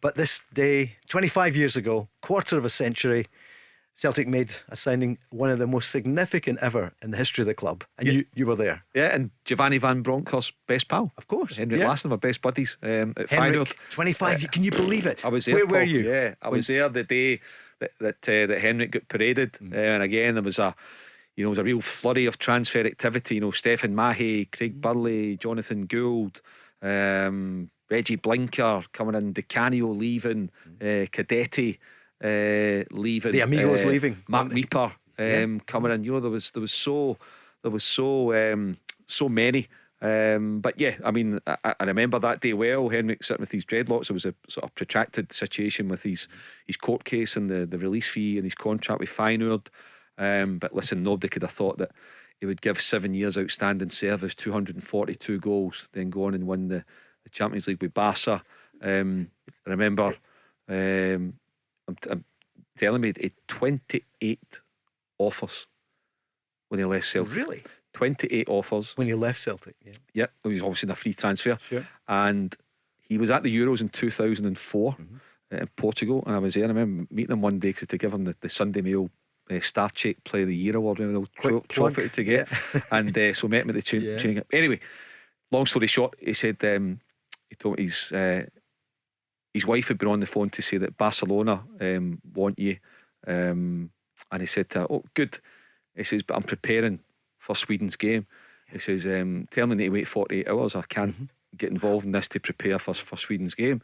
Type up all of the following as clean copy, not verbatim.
But this day, 25 years ago, quarter of a century, Celtic made a signing, one of the most significant ever in the history of the club. And you were there. Yeah, and Giovanni Van Bronckhorst's best pal. Of course. Henrik Larsson were best buddies at Feyenoord. Henrik, 25, can you believe it? I was there. Where Paul, were you? Yeah, I was there the day that Henrik got paraded. And again, there was a real flurry of transfer activity. Stephen Mahey, Craig Burley, Jonathan Gould, Reggie Blinker coming in, Di Canio leaving, Cadetti leaving, the Amigos leaving, Mark Reaper coming in. There was so many. But yeah, I mean, I remember that day well. Henrik sitting with his dreadlocks. There was a sort of protracted situation with his court case and the release fee and his contract with Feyenoord. But listen, nobody could have thought that he would give 7 years outstanding service, 242 goals, then go on and win the Champions League with Barca. I remember, I'm telling me, he had 28 offers when he left Celtic. Really? 28 offers when he left Celtic. Yeah, he was obviously in a free transfer. Sure. And he was at the Euros in 2004 in Portugal, and I was there. I remember meeting him one day to give him the Sunday Mail Star Check Player of the Year award, trophy to get. And so met him at the tuning up. Anyway, long story short, he said he told me his wife had been on the phone to say that Barcelona want you, and he said to her, "Oh, good." He says, "But I'm preparing for Sweden's game." He says, "Tell me to wait 48 hours. I can't get involved in this to prepare for Sweden's game."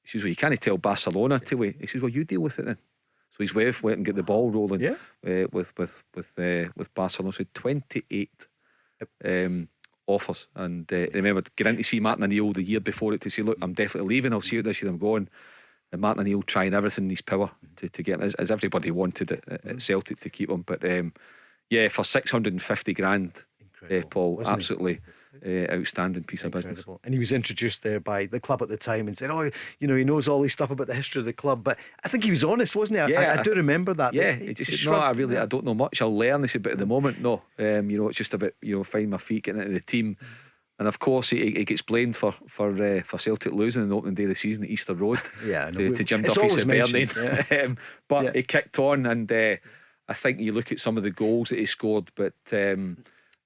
He says, "Well, you can't tell Barcelona to wait." He says, "Well, you deal with it then." So his wife went and get the ball rolling with Barcelona. So 28 offers. And I remember getting to see Martin O'Neill the year before it to say, "Look, I'm definitely leaving. I'll see you this year. I'm going." And Martin O'Neill trying everything in his power to get him, as everybody wanted at Celtic to keep him. But yeah, for 650 grand, Paul, absolutely outstanding piece of business. And he was introduced there by the club at the time and said, "Oh, he knows all this stuff about the history of the club." But I think he was honest, wasn't he? Yeah, I do remember that. Yeah, he just said, "No, I don't know much. I'll learn." He said, "But at the moment, no. It's just about finding my feet, getting into the team." And of course, he gets blamed for Celtic losing on the opening day of the season at Easter Road to Jim Duffy's at Burnley. But he kicked on, and I think you look at some of the goals that he scored, but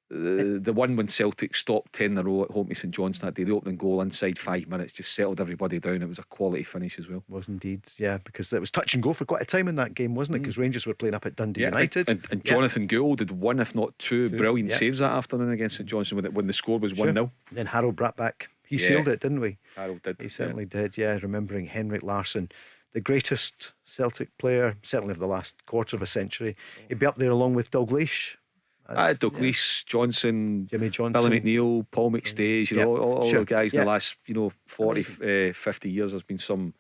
the one when Celtic stopped 10 in a row at home to St Johnstone that day, the opening goal inside 5 minutes just settled everybody down. It was a quality finish as well. Was indeed, yeah, because it was touch and go for quite a time in that game, wasn't it? Because Rangers were playing up at Dundee United, and Jonathan Gould did one, if not two brilliant saves that afternoon against St Johnstone when the score was 1-0. And then Harold Bratback, he sealed it, didn't we? Harold did. He certainly did. Yeah, remembering Henrik Larsson, the greatest Celtic player certainly of the last quarter of a century. He'd be up there along with Dalglish. Dalglish, Johnson, Jimmy Johnson, Billy McNeil, Paul McStayes, all the guys in the last 40 50 years. There's been some